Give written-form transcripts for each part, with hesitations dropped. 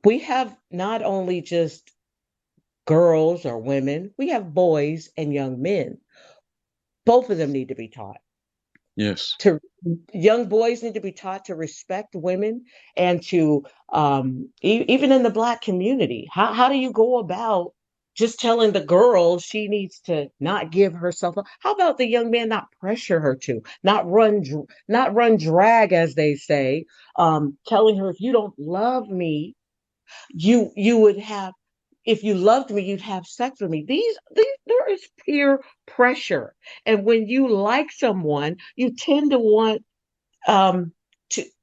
we have not only just girls or women, we have boys and young men. Both of them need to be taught Yes. to young boys need to be taught to respect women and to even in the black community. How do you go about just telling the girl she needs to not give herself up? How about the young man not pressure her to not run drag, as they say, telling her, if you don't love me, you would have, if you loved me, you'd have sex with me. These there is peer pressure. And when you like someone, you tend to want um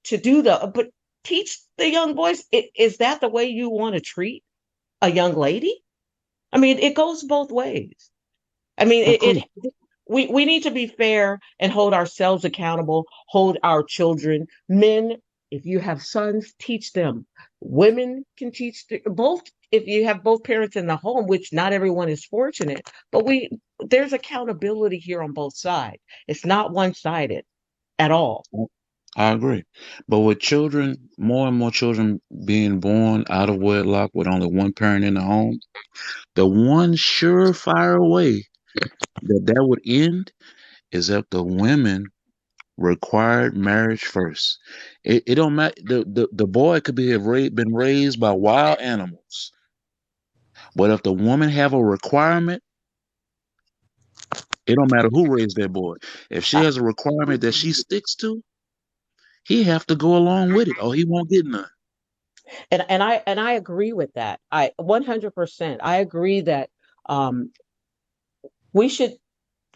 to do but teach the young boys, is that the way you want to treat a young lady? I mean, it goes both ways. I mean, Agree. we need to be fair and hold ourselves accountable, hold our children. Men, if you have sons, teach them. Women can teach both. If you have both parents in the home, which not everyone is fortunate, but there's accountability here on both sides. It's not one-sided at all. I agree. But with children, more and more children being born out of wedlock with only one parent in the home, the one surefire way that would end is if the women required marriage first. It don't matter. The boy could been raised by wild animals, but if the woman have a requirement, it don't matter who raised that boy. If she Uh, has a requirement that she sticks to, he have to go along with it, or he won't get none. and I agree with that. I 100%. I agree that um, we should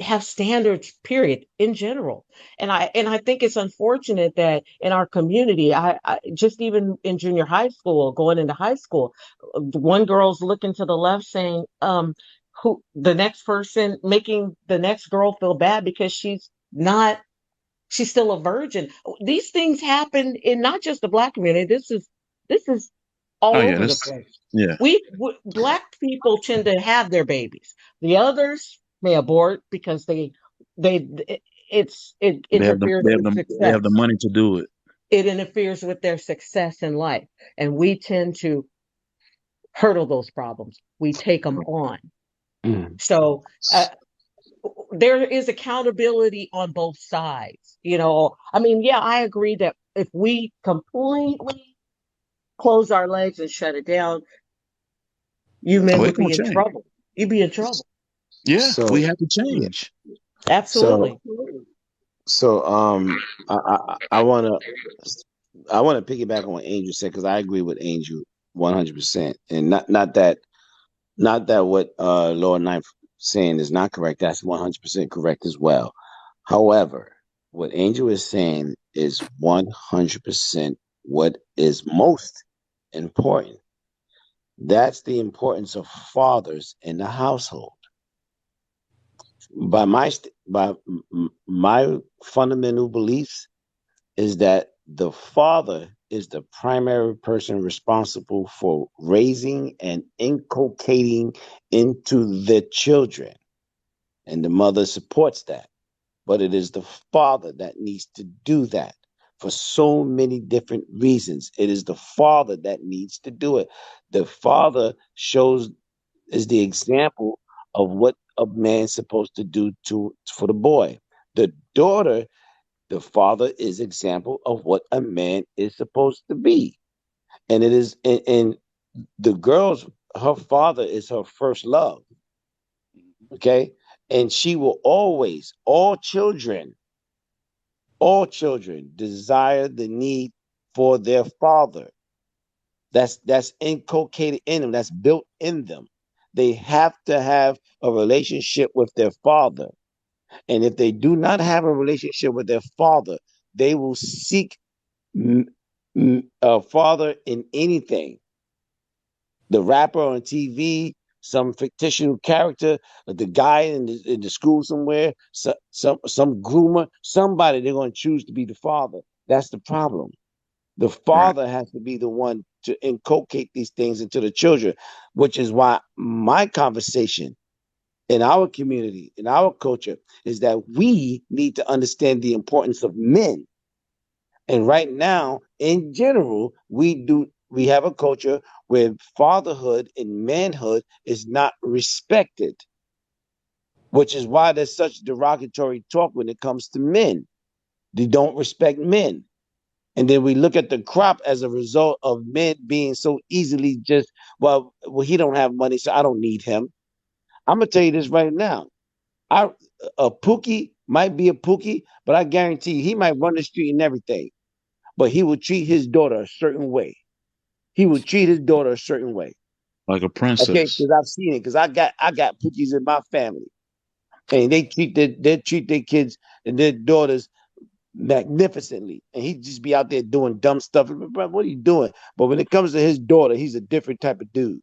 have standards, period, in general. And I think it's unfortunate that in our community, I just even in junior high school, going into high school, one girl's looking to the left saying, who the next person, making the next girl feel bad because not she's still a virgin. These things happen in not just the black community. This is all Oh yeah, over the that's place. yeah. Black people tend to have their babies. The others may abort because they it interferes with They have the success. money to do it. It interferes with their success in life, and we tend to hurdle those problems. We take them on. Mm. So there is accountability on both sides. I mean, yeah, I agree that if we completely close our legs and shut it down, you men Oh, would it gonna be in change. trouble. You'd be in trouble. Yeah, So we have to yeah. change. So Absolutely. so I wanna piggyback on what Angel said because I agree with Angel 100%, and not that what Lord Knife saying is not correct. That's 100% correct as well. However, what Angel is saying is 100% what is most important. That's the importance of fathers in the household. By my fundamental beliefs is that the father is the primary person responsible for raising and inculcating into the children, and the mother supports that. But it is the father that needs to do that for so many different reasons. It is the father that needs to do it. The father shows is the example of what a man's supposed to do to for the boy. The daughter, the father is example of what a man is supposed to be. And it is and the girl's her father is her first love. Okay. And she will always, all children desire the need for their father. That's inculcated in them, that's built in them. They have to have a relationship with their father. And if they do not have a relationship with their father, they will seek a father in anything. The rapper on TV, some fictional character, the guy in the school somewhere, some groomer, somebody they're going to choose to be the father. That's the problem. The Right. father has to be the one to inculcate these things into the children, which is why my conversation in our community, in our culture, is that we need to understand the importance of men. And right now, in general, we do. we have a culture where fatherhood and manhood is not respected, which is why there's such derogatory talk when it comes to men. They don't respect men. And then we look at the crop as a result of men being so easily just, well, he don't have money, so I don't need him. I'm gonna tell you this right now. I A Pookie might be a Pookie, but I guarantee you, he might run the street and everything, but he will treat his daughter a certain way. He will treat his daughter a certain way. Like a Okay, princess. because I've seen it. Because I got Pookies in my family, and they treat their kids and their daughters magnificently, and he just be out there doing dumb stuff. Bro, what are you doing? But when it comes to his daughter, he's a different type of dude.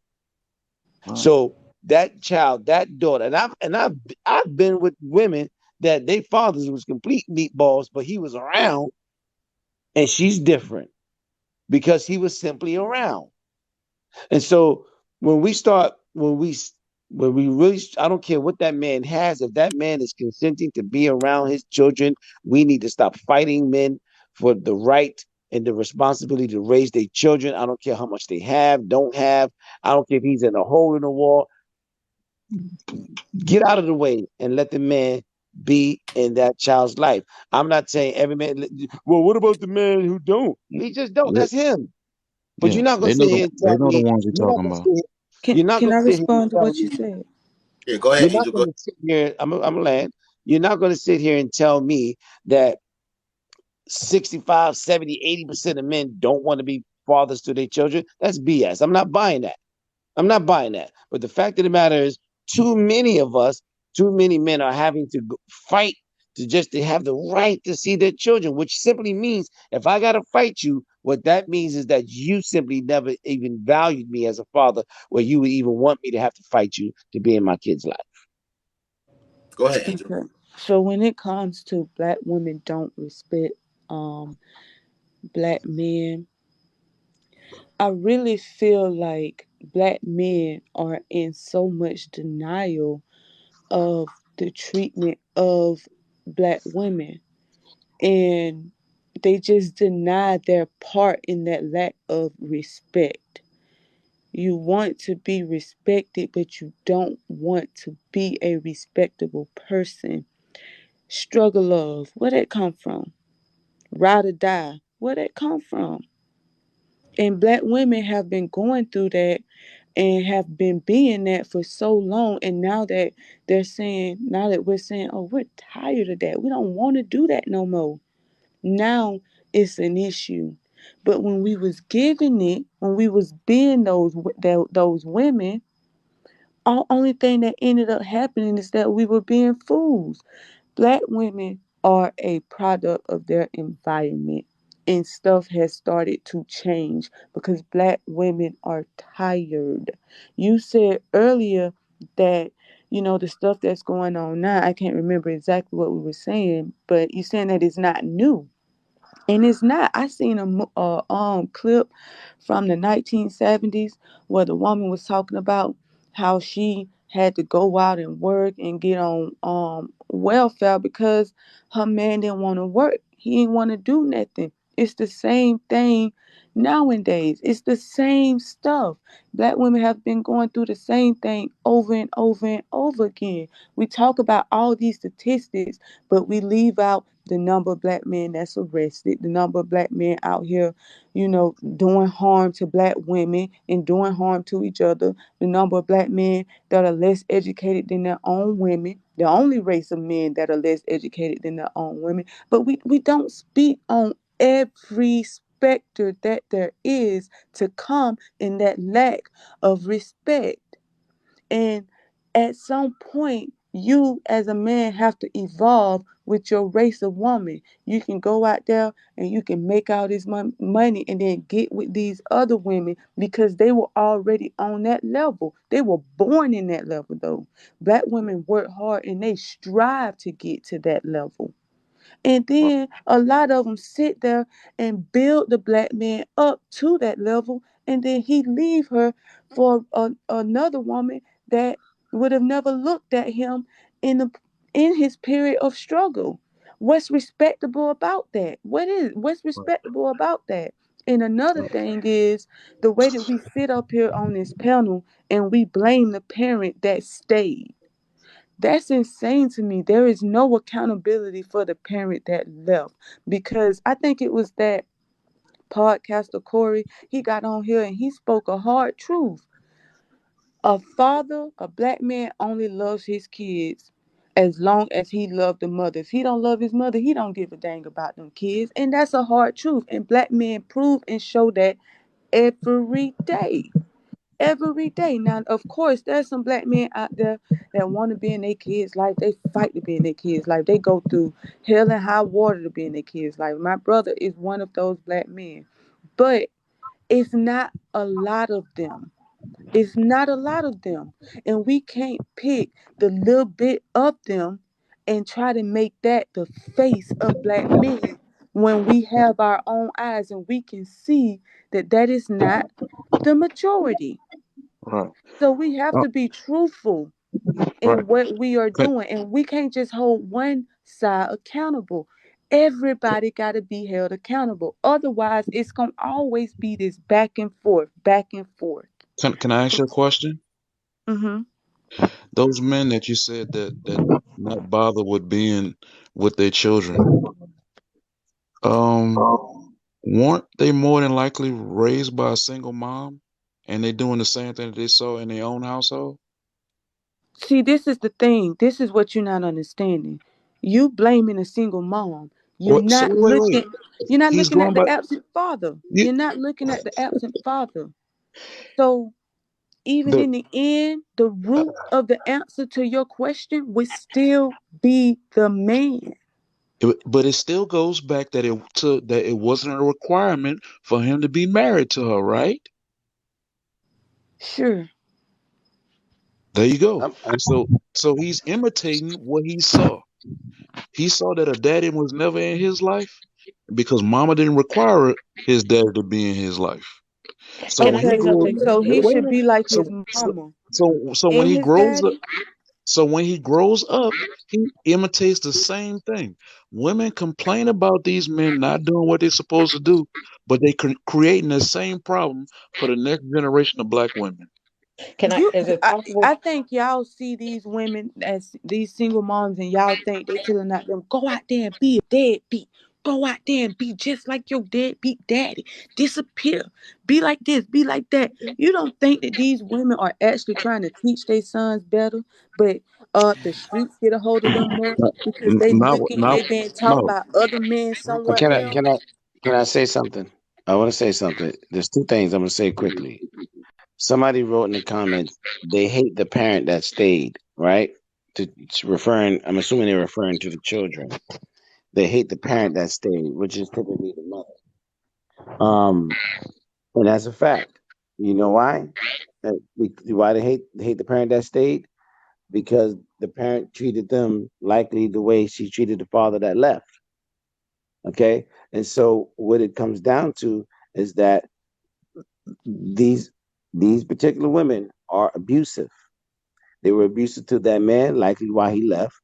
Wow. So that child, that daughter, and I've been with women that their fathers was complete meatballs, but he was around, and she's different because he was simply around. And so when we start, when we really, I don't care what that man has. If that man is consenting to be around his children, we need to stop fighting men for the right and the responsibility to raise their children. I don't care how much they have, don't have. I don't care if he's in a hole in the wall. Get out of the way and let the man be in that child's life. I'm not saying every man. Well, what about the man who don't? He just don't. Yeah, That's him. But yeah. you're not gonna sit here and They tell know the me. ones you're You're not talking gonna about. sit. Here, Can you're not can gonna I sit here and respond to tell what me. you said? Yeah, go ahead, You're not Angel. Go. gonna sit here. I'm land. You're not gonna sit here and tell me that 65, 70, 80% of men don't want to be fathers to their children. That's BS. I'm not buying that. I'm not buying that. But the fact of the matter is, too many of us, too many men are having to fight to have the right to see their children, which simply means if I got to fight you, what that means is that you simply never even valued me as a father, where you would even want me to have to fight you to be in my kid's life. Go ahead, Angel. Okay. So when it comes to black women don't respect um black men, I really feel like black men are in so much denial of the treatment of black women, and they just deny their part in that lack of respect. You want to be respected, but you don't want to be a respectable person. Struggle love, where that come from? Ride or die, where that come from? And black women have been going through that and have been being that for so long. And now that we're saying, oh, we're tired of that. We don't want to do that no more. Now it's an issue. But when we was giving it, when we was being those women, only thing that ended up happening is that we were being fools. Black women are a product of their environment, and stuff has started to change because black women are tired. You said earlier that the stuff that's going on now, I can't remember exactly what we were saying, but you're saying that it's not new. And it's not. I seen a clip from the 1970s where the woman was talking about how she had to go out and work and get on welfare because her man didn't want to work. He didn't want to do nothing. It's the same thing nowadays. It's the same stuff. Black women have been going through the same thing over and over and over again. We talk about all these statistics, but we leave out the number of black men that's arrested, the number of black men out here, doing harm to black women and doing harm to each other, the number of black men that are less educated than their own women, the only race of men that are less educated than their own women. But we don't speak on every specter that there is to come in that lack of respect. And at some point, you as a man have to evolve with your race of woman. You can go out there and you can make all this money and then get with these other women because they were already on that level. They were born in that level, though. Black women work hard and they strive to get to that level. And then a lot of them sit there and build the black man up to that level, and then he leave her for another woman that would have never looked at him in his period of struggle. What's respectable about that? What's respectable about that? And another thing is the way that we sit up here on this panel and we blame the parent that stayed. That's insane to me. There is no accountability for the parent that left, because I think it was that podcaster Corey. He got on here and he spoke a hard truth. A father, a black man, only loves his kids as long as he loved the mother. If he don't love his mother, he don't give a dang about them kids. And that's a hard truth. And black men prove and show that every day. Every day. Now, of course, there's some black men out there that want to be in their kids' life. They fight to be in their kids' life. They go through hell and high water to be in their kids' life. My brother is one of those black men. But it's not a lot of them. It's not a lot of them. And we can't pick the little bit of them and try to make that the face of black men when we have our own eyes and we can see that that is not the majority. Right. So we have Oh, to be truthful right. in what we are Can, doing. And we can't just hold one side accountable. Everybody got to be held accountable. Otherwise, it's going to always be this back and forth, back and forth. can I ask you a question? Mm-hmm. Those men that you said that not bother with being with their children, um, weren't they more than likely raised by a single mom, and they doing the same thing that they saw in their own household? See, this is the thing. This is what you're not understanding. You blaming a single mom. You're What? So not wait. looking. You're not He's looking going at by the absent father. you, You're not looking at the absent father. So even the, in the end, the root of the answer to your question would still be the man. but it still goes back that it wasn't a requirement for him to be married to her, right? Sure. There you go. I'm, I'm, So he's imitating what he saw. He saw that a daddy was never in his life because mama didn't require his daddy to be in his life. So Can when I he say Okay. grows, something So he quickly? wait a should minute. be like So his so mama so when and he his grows up, daddy. so when he grows up, he imitates the same thing. Women complain about these men not doing what they're supposed to do, but they creating the same problem for the next generation of black women. Is it I, possible? I think y'all see these women as these single moms, and y'all think they telling out them go out there and be a deadbeat. Go out there and be just like your deadbeat daddy. Disappear. Be like this. Be like that. You don't think that these women are actually trying to teach their sons better, but the streets get a hold of them more No, because they looking, no, they being taught no. by other men Real somewhere quick. can I else. can I can I say something? I want to say something. There's two things I'm gonna say quickly. Somebody wrote in the comments they hate the parent that stayed, right? To referring, I'm assuming they're referring to the children. They hate the parent that stayed, which is typically the mother. And that's a fact. You know why? Why they hate the parent that stayed? Because the parent treated them likely the way she treated the father that left. Okay, and so what it comes down to is that these these particular women are abusive. They were abusive to that man, likely why he left,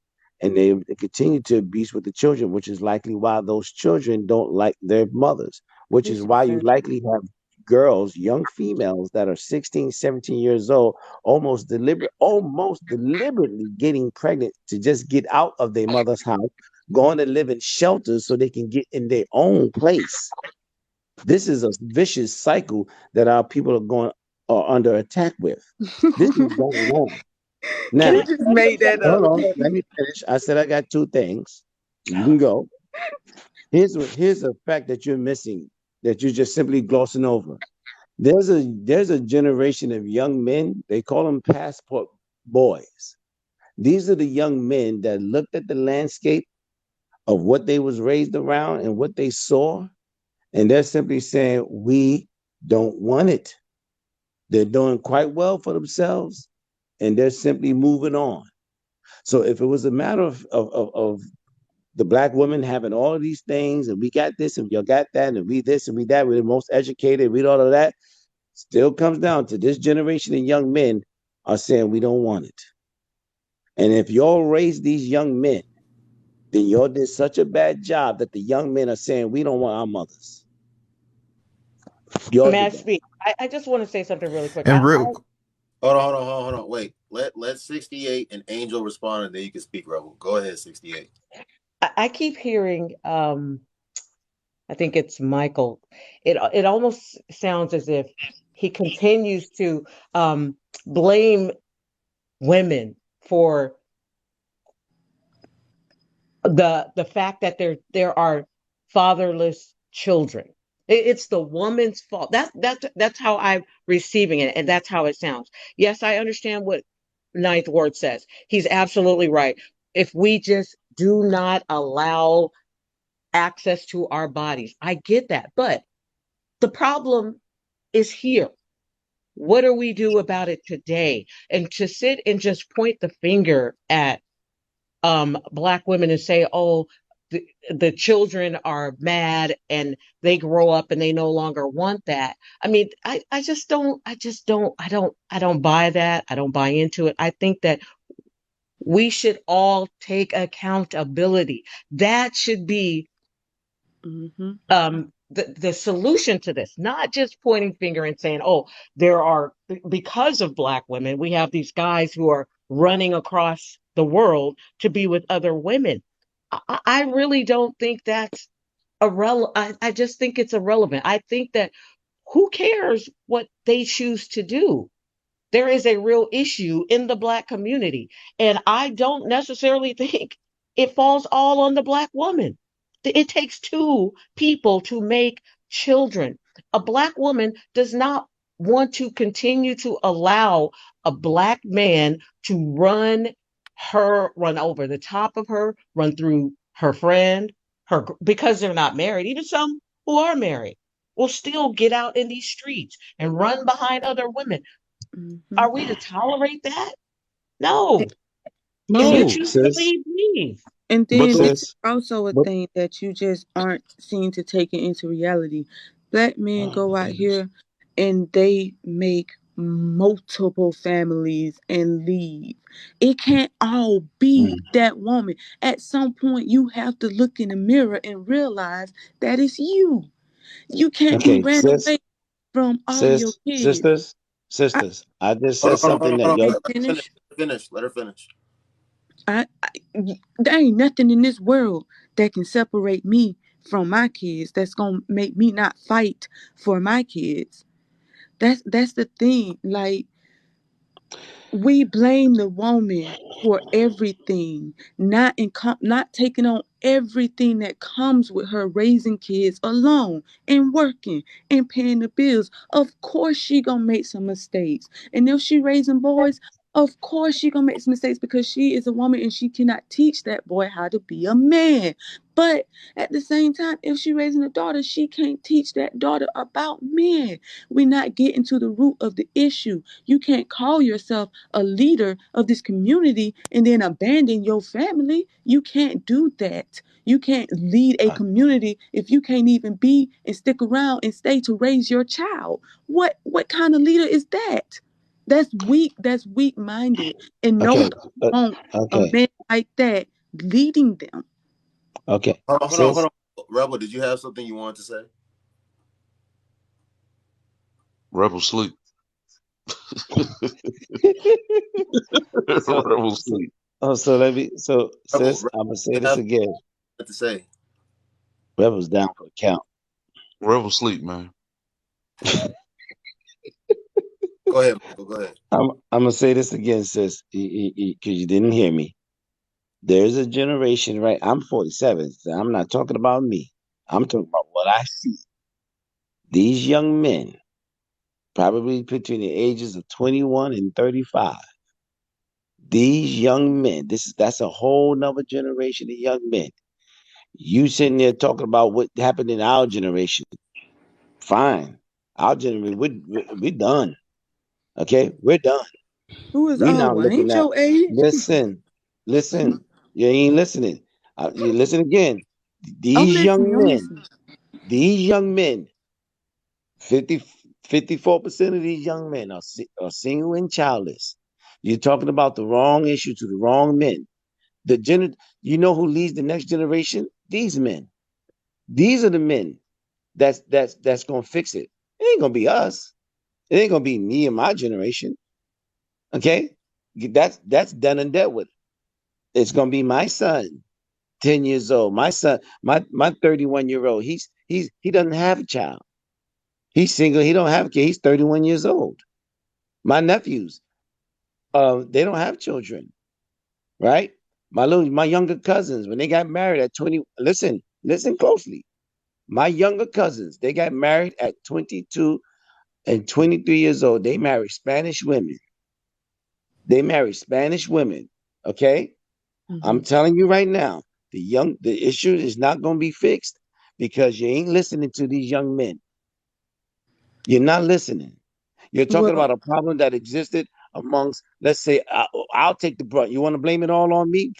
and they continue to abuse with the children, which is likely why those children don't like their mothers, which is This why is you sad. likely have girls, young females that are 16, 17 years old, almost deliberately getting pregnant to just get out of their mother's house, going to live in shelters so they can get in their own place. This is a vicious cycle that our people are under attack with. This is going on. Can Now, I You can just I say made that something hold up. on. quickly? Let me finish. I said I got two things. You can go. Here's a fact that you're missing, that you're just simply glossing over. There's a generation of young men. They call them passport boys. These are the young men that looked at the landscape of what they was raised around and what they saw, and they're simply saying, "We don't want it." They're doing quite well for themselves, and they're simply moving on. So if it was a matter of the black woman having all of these things, and we got this, and y'all got that, and we this, and we that, we're the most educated, we all of that, still comes down to this generation of young men are saying we don't want it. And if y'all raise these young men, then y'all did such a bad job that the young men are saying we don't want our mothers. Y'all May I did that. speak? I just want to say something really quick. And real, Hold on. Wait. Let 68 and Angel respond, and then you can speak, Rebel. Go ahead, 68. I keep hearing, I think it's Michael. It almost sounds as if he continues to blame women for the fact that there are fatherless children. It's the woman's fault. That's how I'm receiving it, and that's how it sounds. Yes, I understand what Ninth Ward says. He's absolutely right. If we just do not allow access to our bodies, I get that, but the problem is here. What do we do about it today? And to sit and just point the finger at Black women and say, oh, the children are mad and they grow up and they no longer want that. I mean, I don't buy that. I don't buy into it. I think that we should all take accountability. That should be Mm-hmm. the solution to this, not just pointing finger and saying, oh, there are, because of Black women, we have these guys who are running across the world to be with other women. I really don't think that's irrelevant. I just think it's irrelevant. I think that who cares what they choose to do? There is a real issue in the Black community. And I don't necessarily think it falls all on the Black woman. It takes two people to make children. A Black woman does not want to continue to allow a Black man to run over the top of her, run through her friend, because they're not married. Even some who are married will still get out in these streets and run behind other women. Mm-hmm. Are we to tolerate that? No. If you Okay, No, choose to sis. leave, leave. And but then the this is Sis. also a But thing that you just aren't seen to take it into reality. Black men oh go my out goodness. here and they make multiple families and leave. It can't all be Mm. that woman. At some point, you have to look in the mirror and realize that it's you. You can't be Okay, ran sis, away from all your sis, kids. sisters, I sisters. I just said something that y'all. can't Let her finish. finish. Let her finish. Let her finish. There ain't nothing in this world that can separate me from my kids that's gonna make me not fight for my kids. That's the thing. Like, we blame the woman for everything, not taking on everything that comes with her raising kids alone and working and paying the bills. Of course she gonna make some mistakes. And if she raising boys, of course she gonna make some mistakes because she is a woman and she cannot teach that boy how to be a man. But at the same time, if she raising a daughter, she can't teach that daughter about men. We're not getting to the root of the issue. You can't call yourself a leader of this community and then abandon your family. You can't do that. You can't lead a community if you can't even be and stick around and stay to raise your child. What kind of leader is that? That's weak. That's weak minded. And Okay, nobody wants a okay, man like that leading them. okay, Hold sis. on. Rebel, did you have something you wanted to say? rebel sleep. so, Rebel so, sleep. so let me. So, sis, Rebel, I'm gonna say you this have again. something to say. Rebels down for the count. Rebel sleep, man. Go ahead, Michael. Go ahead. I'm gonna say this again, sis, because you didn't hear me. There's a generation, right? I'm 47, so I'm not talking about me. I'm talking about what I see. These young men, probably between the ages of 21 and 35, these young men, that's a whole nother generation of young men. You sitting there talking about what happened in our generation. Fine. Our generation, we're done. Okay? We're done. Who is We now our? looking Ain't at, your age? listen, listen. You ain't listening. You listen again. I'm These listening. young I'm men, listening. these young men, 50, 54% of these young men are single and childless. You're talking about the wrong issue to the wrong men. You know who leads the next generation? These men. These are the men that's gonna fix it. It ain't gonna be us. It ain't gonna be me and my generation. Okay, that's done and dealt with. It's gonna be my son, 10 years old. My son, my 31-year-old. He doesn't have a child. He's single. He don't have a kid. He's 31 years old. My nephews, they don't have children, right? My younger cousins, when they got married at 20, listen closely. My younger cousins, they got married at 22 and 23 years old. They married Spanish women. They married Spanish women. Okay? I'm Mhm. telling you right now, the issue is not going to be fixed because you ain't listening to these young men. You're not listening. You're talking Well, about a problem that existed amongst, let's say, I'll take the brunt. You want to blame it all on me?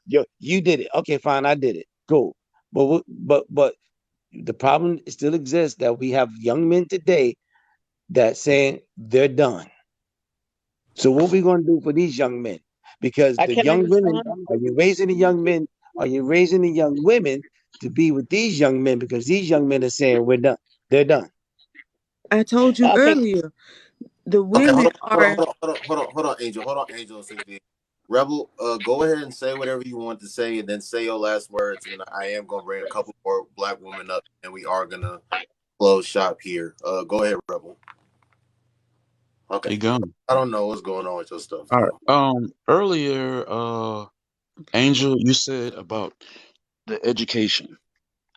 You did it. Okay, fine, I did it. Cool. But the problem still exists that we have young men today that saying they're done. So what we going to do for these young men? Because the Can I young women, respond? are you raising the young men? Are you raising the young women to be with these young men? Because these young men are saying we're done. They're done. I told you Okay, earlier, the Okay, women are. hold on, Angel. Hold on, Angel. 68. Rebel, go ahead and say whatever you want to say, and then say your last words. And then I am gonna bring a couple more black women up, and we are gonna close shop here. Go ahead, Rebel. Okay. They gone. I don't know what's going on with your stuff, All right. though. Earlier, Angel, you said about the education,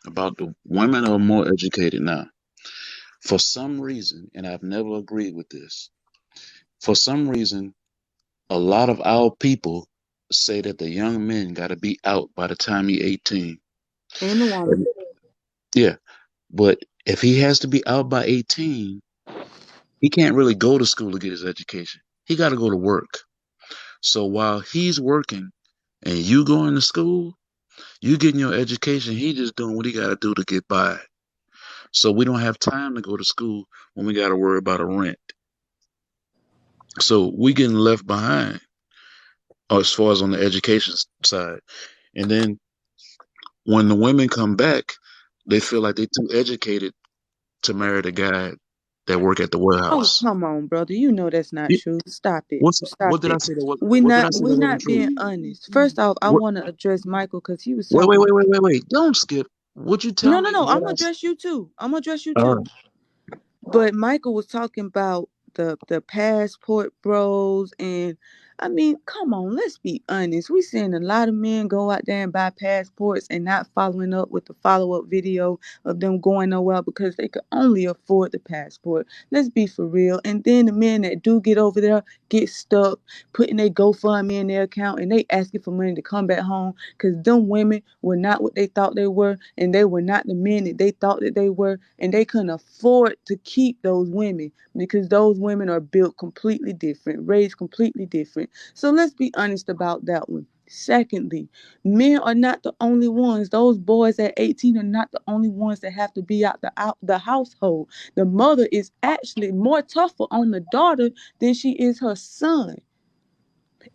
about the women are more educated now. For some reason, and I've never agreed with this, for some reason, a lot of our people say that the young men got to be out by the time he 18. And the woman. And- Yeah, but if he has to be out by 18, he can't really go to school to get his education. He got to go to work. So while he's working and you going to school, you getting your education, he just doing what he got to do to get by. So we don't have time to go to school when we got to worry about a rent. So we getting left behind as far as on the education side. And then when the women come back, they feel like they're too educated to marry the guy that work at the Oh, warehouse. come on, brother. You know that's not You- true. Stop it. What's Stop what did I it. say that was We what did I not say we that wasn't not true? being honest. First off, I What, want to address Michael because he was wait, wait, talking. wait, wait, wait, wait. Don't skip. Would you tell No, no, me no. I'm what gonna I? address you too. I'm gonna address you All too. right. But Michael was talking about the passport bros, and I mean, come on, let's be honest. We seeing a lot of men go out there and buy passports and not following up with the follow-up video of them going nowhere because they could only afford the passport. Let's be for real. And then the men that do get over there get stuck putting their GoFundMe in their account and they asking for money to come back home because them women were not what they thought they were, and they were not the men that they thought that they were, and they couldn't afford to keep those women because those women are built completely different, raised completely different. So let's be honest about that one. Secondly, men are not the only ones. Those boys at 18 are not the only ones that have to be out the household. The mother is actually more tougher on the daughter than she is her son.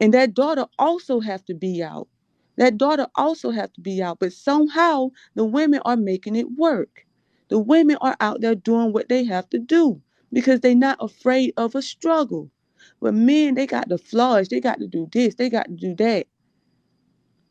And that daughter also have to be out. That daughter also have to be out. But somehow the women are making it work. The women are out there doing what they have to do because they're not afraid of a struggle. But men, they got to flourish. They got to do this. They got to do that.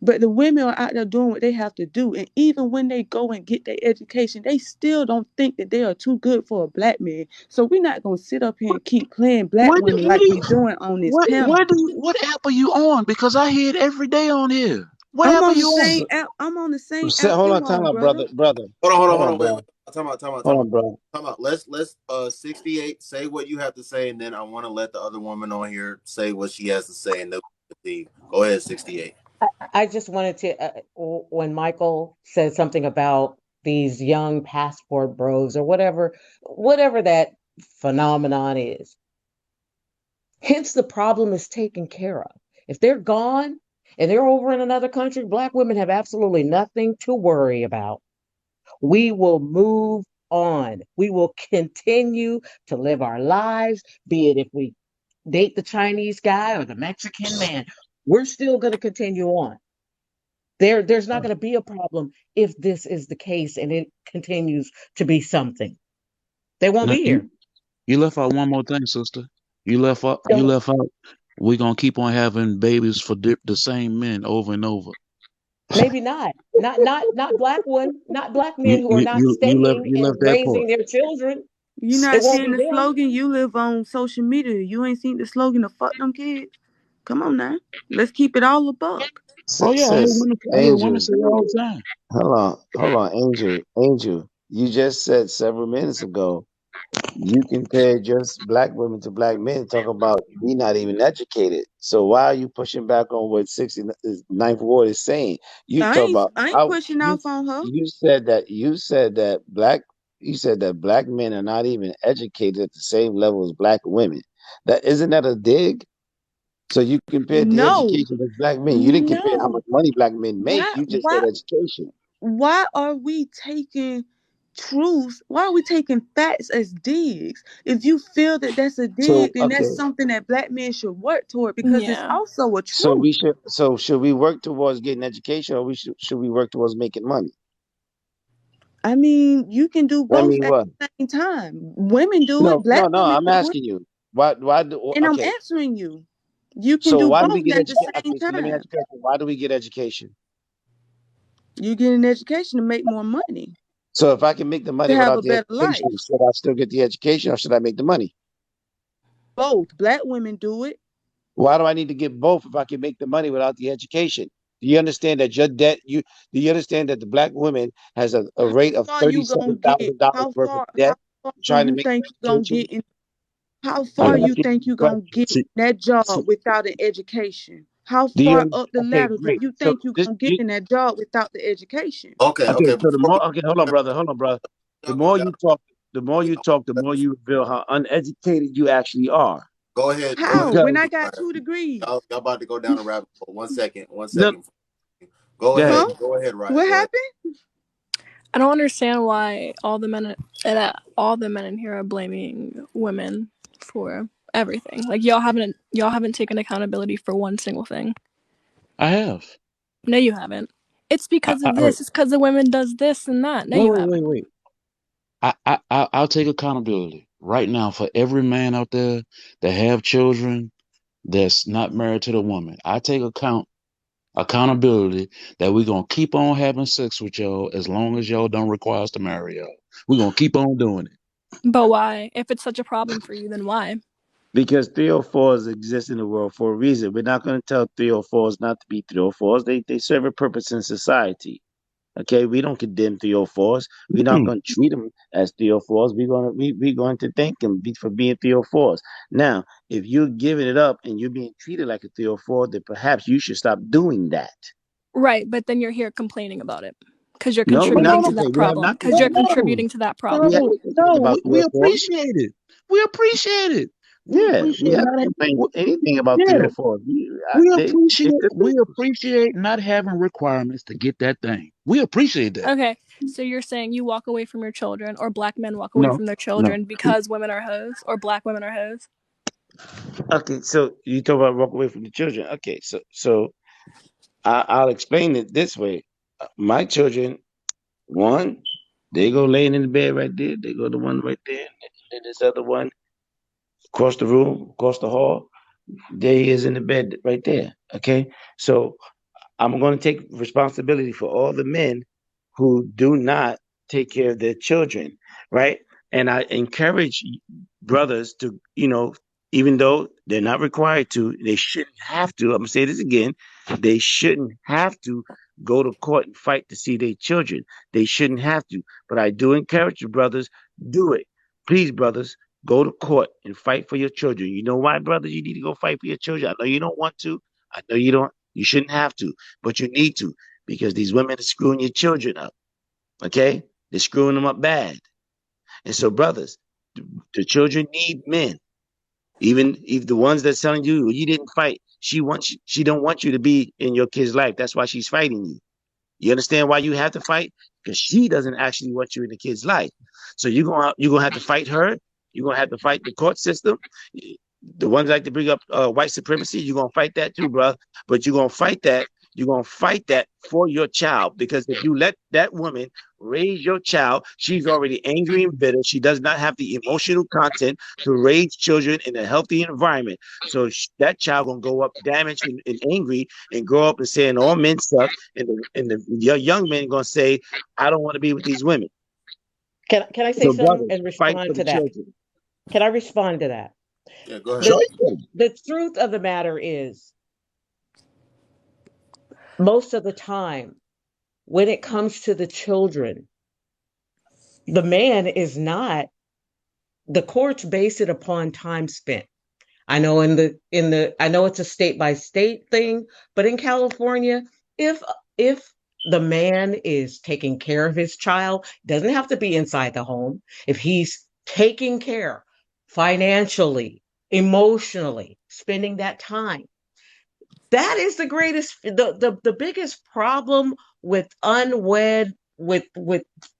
But the women are out there doing what they have to do. And even when they go and get their education, they still don't think that they are too good for a black man. So we're not going to sit up here and keep playing black women Where like do we you doing on this what panel. what app are you on? Because I hear it every day on here. What I'm app are on the you same on? app. I'm on the same Say, app hold you on, time on, out, brother. brother. Hold Hold on, on, wait, bro. wait. Time out, time out, Hold time out. on, bro. Time out. Let's 68. Say what you have to say, and then I want to let the other woman on here say what she has to say, and then we'll continue. Go ahead, 68. I just wanted to, when Michael said something about these young passport bros or whatever that phenomenon is, hence the problem is taken care of. If they're gone and they're over in another country, Black women have absolutely nothing to worry about. We will move on. We will continue to live our lives, be it if we date the Chinese guy or the Mexican man. We're still going to continue on. There's not going to be a problem if this is the case and it continues to be something. They won't Now, be here. you left out one more thing, sister. You left out. You So left out. We're gonna keep on having babies for the same men over and over. maybe not. Not black one, not black men You who are you not you you left staying you left and that part. raising their children. You It not won't seeing be the them. slogan? You live on social media. You ain't seen the slogan to fuck them kids. Come on now. Let's keep it all a buck. Oh yeah, I hear Sis, women. I hear women Angel, say it all the time. hold on, Angel. You just said several minutes ago you compared just black women to black men, talking about we not even educated. So why are you pushing back on what 69th Ward is saying? You talk about I ain't how pushing off on her. you said that black men are not even educated at the same level as black women. That isn't that a dig? So you compared the No, education of black men. You didn't compare how no. much money black men make. Why You just said why education. why are we taking truths? Why are we taking facts as digs? If you feel that that's a So dig, then okay, that's something that black men should work toward because it's Yeah. also a truth. should we work towards getting education, or should we work towards making money? I mean, you can do I both mean, at what? the same time. Women do it, No, no, black no. women I'm do it, asking you. Why do? and I'm Okay. answering you. You can So do why do we both get at the education? same Okay, so let me ask time. you a question. Why do we get education? You get an education to make more money, So if I can make the money to have without a the better education, life. should I still get the education, or should I make the money? Both black women do it. Why do I need to get both if I can make the money without the education? Do you understand that your debt? Do you understand that the black woman has a rate of Far you gonna get? $37,000 worth of How debt far do trying to you make think you gonna education? get in? How I'm far you asking you think a you gonna question. get in See, that job see, without an education? How Do you far understand? up the Okay, ladder do great. you So think you this gonna get you in that job without the education? Okay, okay. okay. So the Before we more okay, hold on, brother. Hold on, brother. The y'all more go, you talk, the more you reveal how uneducated you actually are. go ahead, go How? ahead. When Because I got 2 degrees? Y'all about to go down a rabbit hole. One no, second. Go go ahead, ahead. Huh? go ahead, Ryan. What Go ahead. happened? I don't understand why all the men in here are blaming women for everything. Like y'all haven't taken accountability for one single thing. I have. No, you haven't. It's because of All right. this. It's because the women does this and that. No, Wait, you wait, haven't. wait, wait. I'll take accountability right now for every man out there that have children that's not married to the woman. I take accountability that we're gonna keep on having sex with y'all as long as y'all don't require us to marry y'all. We're gonna keep on doing it. But why? If it's such a problem for you, then why? Because 304s exist in the world for a reason. We're not going to tell 304s not to be 304s. They serve a purpose in society. Okay, we don't condemn 304s. We're not Mm. going to treat them as 304s. We're going to thank them for being 304s. Now, if you're giving it up and you're being treated like a 304, then perhaps you should stop doing that. Right, but then you're here complaining about it because you're No, we're not. contributing to Okay, that we have problem. not Because you're complained. No, contributing to that We problem. have no, complained no. about We 304s. appreciate it. We appreciate it. We Yeah, we appreciate haven't not. complained anything about Yeah, 304s. we They appreciate. good We people. appreciate not having requirements to get that thing. We appreciate that. Okay, so you're saying you walk away from your children, or black men walk away No, from their no. children because women are hoes, or black women are hoes? Okay, so you talk about walk away from the children. Okay, so I'll explain it this way. My children, one, they go laying in the bed right there. They go to one right there, and then this other one across the room, across the hall. They is in the bed right there. Okay, so I'm going to take responsibility for all the men who do not take care of their children, right? And I encourage brothers to, even though they're not required to, they shouldn't have to. I'm going to say this again. They shouldn't have to go to court and fight to see their children. They shouldn't have to. But I do encourage you, brothers, do it. Please, brothers, go to court and fight for your children. You know why, brothers? You need to go fight for your children. I know you don't want to. I know you don't. You shouldn't have to, but you need to because these women are screwing your children up. Okay? They're screwing them up bad. And so, brothers, the children need men. Even if the ones that's telling you you didn't fight, she don't want you to be in your kid's life. That's why she's fighting you. You understand why you have to fight? Because she doesn't actually want you in the kid's life. So you're gonna have to fight her. You're gonna have to fight the court system. The ones that like to bring up white supremacy, you're gonna fight that too, bro. But you're gonna fight that. You're going to fight that for your child, because if you let that woman raise your child, she's already angry and bitter. She does not have the emotional content to raise children in a healthy environment. So that child going to grow up damaged and angry, and grow up and saying all men suck. And the young men going to say, I don't want to be with these women. Can I say So something brothers, and fight for respond the to that? children. Can I respond to that? Yeah, go ahead. Sure. The truth of the matter is, most of the time, when it comes to the children, the man is not, the courts base it upon time spent. I know I know it's a state by state thing, but in California, if if the man is taking care of his child, doesn't have to be inside the home. If he's taking care financially, emotionally, spending that time, that is the greatest, the biggest problem with unwed, with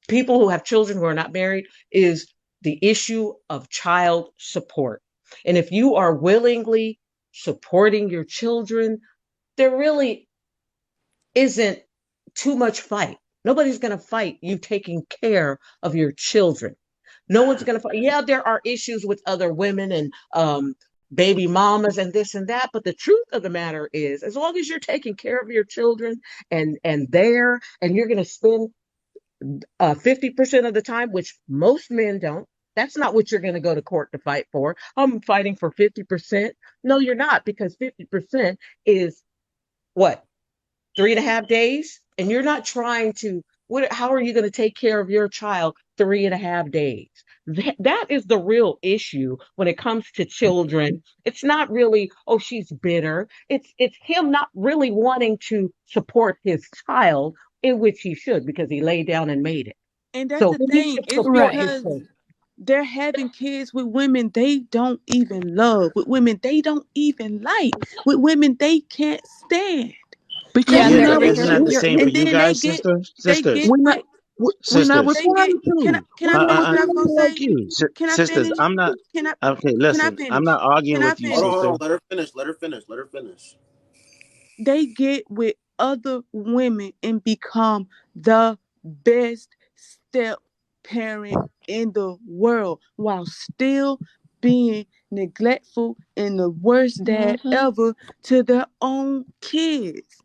people who have children who are not married, is the issue of child support. And if you are willingly supporting your children, there really isn't too much fight. Nobody's going to fight you taking care of your children. No one's going to fight. Yeah, there are issues with other women and baby mamas and this and that, but the truth of the matter is, as long as you're taking care of your children and there, and you're going to spend 50% of the time, which most men don't. That's not what you're going to go to court to fight for. I'm fighting for 50%. No, you're not, because 50% is what, 3.5 days? And you're not trying to, how are you going to take care of your child 3.5 days? That is the real issue when it comes to children. It's not really, oh, she's bitter. It's him not really wanting to support his child, in which he should, because he laid down and made it. And that's So the he thing. should It's support Right. his because children. they're having kids with women they don't even love, with women they don't even like, with women they can't stand. Because Yeah, And and Yeah, we're they're but not, isn't you're that the we're, you're same for and you then they guys, get sisters? we're not, wait, we're not Sisters. they get required to. can I We're not finish what I was required gonna to like say? you. Can I Sisters, finish? I'm not. Can I Okay, can I listen, I'm finish? not arguing Can I with you, Hold on, finish? hold sister. on. Let her finish. Let her finish. Let her finish. They get with other women and become the best step parent in the world, while still being neglectful and the worst dad hmm ever to their own kids.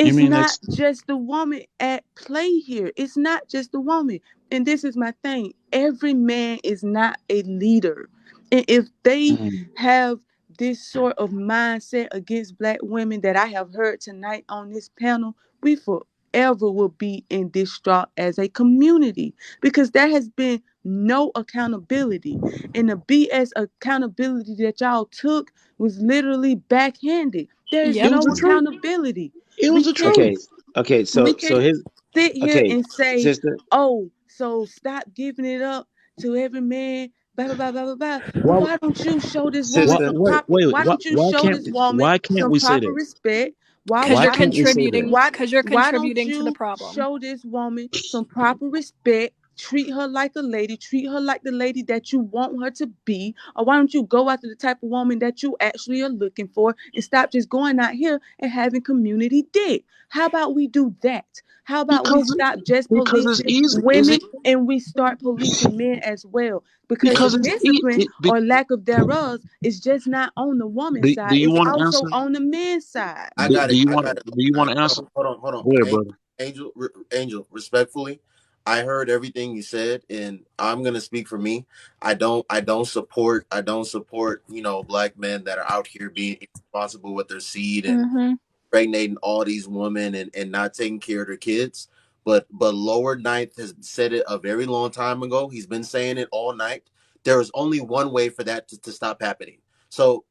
You It's mean not that's, just the woman at play here. It's not just the woman. And this is my thing. Every man is not a leader. And if they mm, have this sort of mindset against black women that I have heard tonight on this panel, we forever will be in distraught as a community, because there has been no accountability. And the BS accountability that y'all took was literally backhanded. There is it Yep. was no the truth. accountability. It was We the can't Okay, truth. okay. we So can't his. sit here Okay, and say, sister. oh, so stop giving it up to every man, blah blah blah blah blah blah. Well, Why, why don't you show this woman why, Sister. some wait, proper, wait, why don't you show this woman why can't some we say proper that? respect? Why Because Why you're why can't don't we you say that? contributing. why Because you're why don't contributing to the you problem. show this woman some proper respect? Treat her like a lady, treat her like the lady that you want her to be. Or why don't you go after the type of woman that you actually are looking for, and stop just going out here and having community dick? How about we do that? How about we Because, stop just because it's policing easy. Is women it, and we start policing men as well? Because the because it's discipline easy. or lack of thereof is just not on the woman's Do side, you it's want to also answer? on the men's side. I got Do it. you I want got to? it. Do you want to answer? Hold on. Hold on. Go ahead, brother. Respectfully, I heard everything you said, and I'm gonna speak for me. I don't support black men that are out here being irresponsible with their seed and hmm impregnating all these women and not taking care of their kids. But Lower Ninth has said it a very long time ago. He's been saying it all night. There is only one way for that to stop happening. So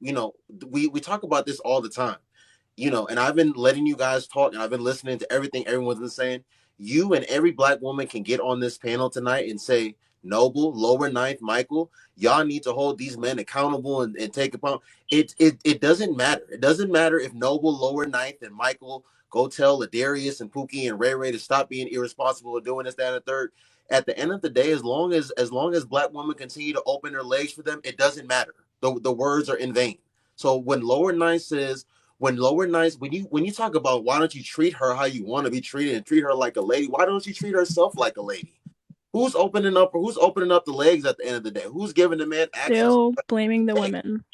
we talk about this all the time. And I've been letting you guys talk, and I've been listening to everything everyone's been saying. You and every black woman can get on this panel tonight and say, Noble, Lower Ninth, Michael, y'all need to hold these men accountable and take upon it doesn't matter. It doesn't matter if Noble, Lower Ninth, and Michael go tell Ladarius and Pookie and Ray Ray to stop being irresponsible or doing this, that, and the third. At the end of the day, as long as black women continue to open their legs for them, it doesn't matter. The words are in vain. So when Lower Ninth says When Lower Ninth, when you talk about why don't you treat her how you want to be treated and treat her like a lady, why don't you treat herself like a lady? Who's opening up the legs at the end of the day? Who's giving the man access? Still blaming the women.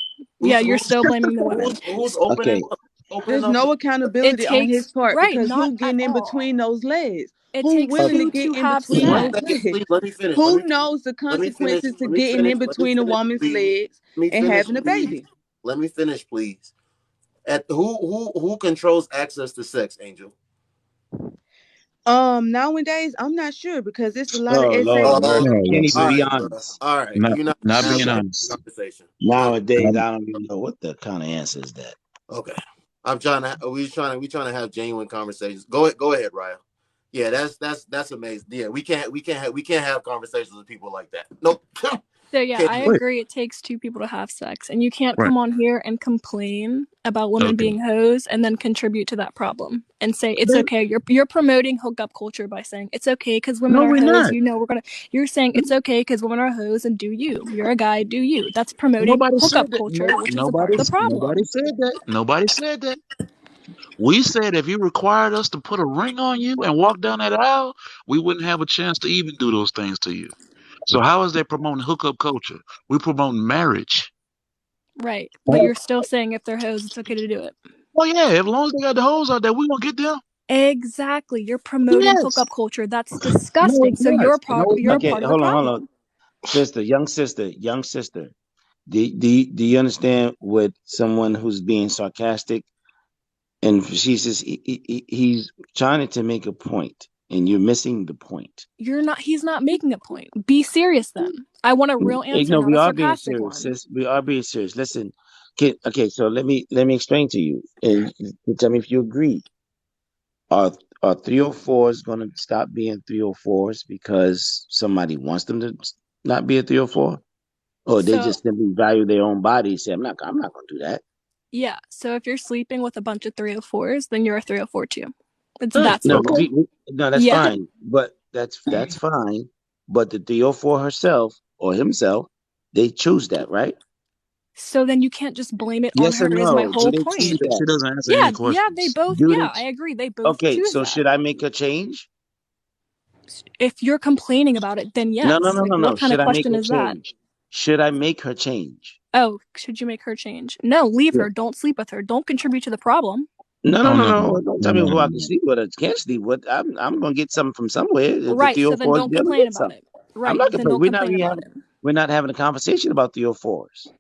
Who's Yeah, you're still blaming the women. who's opening Okay, opening There's up? no It accountability on his takes part right, because not who at getting in all. between those legs? It Who takes willing to two get to in have between One those sex. second, legs? please. Let me finish. Who knows the Let me finish. consequences to Let me getting finish. in Let me between a finish, woman's please. legs Let me and finish, having a please. baby? Let me finish, please. At who controls access to sex, Angel? Nowadays I'm not sure because it's a lot of oh SA. Lord, mercy, Oh, you can't all even be right, bro. honest. All right, Not you're not not gonna have being a honest. conversation. Nowadays, Um, I don't even know what the kind of answer is that. Okay. I'm trying to we trying to have genuine conversations. Go ahead, Ryan. Yeah, that's amazing. Yeah, we can't have conversations with people like that. Nope. So yeah, Can't I do it. Wait, agree it takes two people to have sex. And you can't right. come on here and complain about women Okay. being hoes and then contribute to that problem and say it's Then- okay. You're promoting hookup culture by saying it's okay because women No, are we're hoes. not. You know you're saying it's okay because women are hoes and do you. You're a guy, do you. That's promoting Nobody said hookup that. culture, No, which is a part of the nobody problem. said that. Nobody said that. We said if you required us to put a ring on you and walk down that aisle, we wouldn't have a chance to even do those things to you. So how is that promoting hookup culture? We promoting marriage. Right. But Oh, you're still saying if they're hoes, it's okay to do it. well, yeah, as long as they got the hoes out there, we gonna get them. Exactly. You're promoting Yes. hookup culture. That's No, disgusting. it's So not. No, it's you're a not. Okay, part of the hold on, hold on, problem. sister, young sister. Do you understand what someone who's being sarcastic and she says he's trying to make a point and you're missing the point. He's not making a point. Be serious then. I want a real answer, No, not we a are being sarcastic serious, one. sis. We are being serious. Listen, okay, so let me explain to you, and you tell me if you agree. Are are 304s going to stop being 304s because somebody wants them to not be a 304, or they So just simply value their own body and say, I'm not going to do that. yeah, so if you're sleeping with a bunch of 304s, then you're a 304 too. It's Right. that No, simple. Okay. no, that's Yeah. fine, but that's fine. But the 304 herself or himself, they choose that, right? So then you can't just blame it on Yes or her is my no? Do whole they She, choose point. that? she doesn't answer any Yeah, they questions. both Do they? I agree. They both Okay, choose so that. should I make a change? If you're complaining about it, then No, no, yes. no, Like no, what no. kind of Should I make question a is that? change? Should I make her change? Oh, should you make her change? No, leave Yeah. her. Don't sleep with her. Don't contribute to the problem. No, no, Oh no, no, no. no, Don't no, tell me no, who I no, can no. sleep with or can't sleep with. I'm gonna get something from somewhere. The Right. three So or then four is don't gonna complain get about something. it. I'm Right. not Then gonna. don't complain about it. We're not having a conversation about 304s.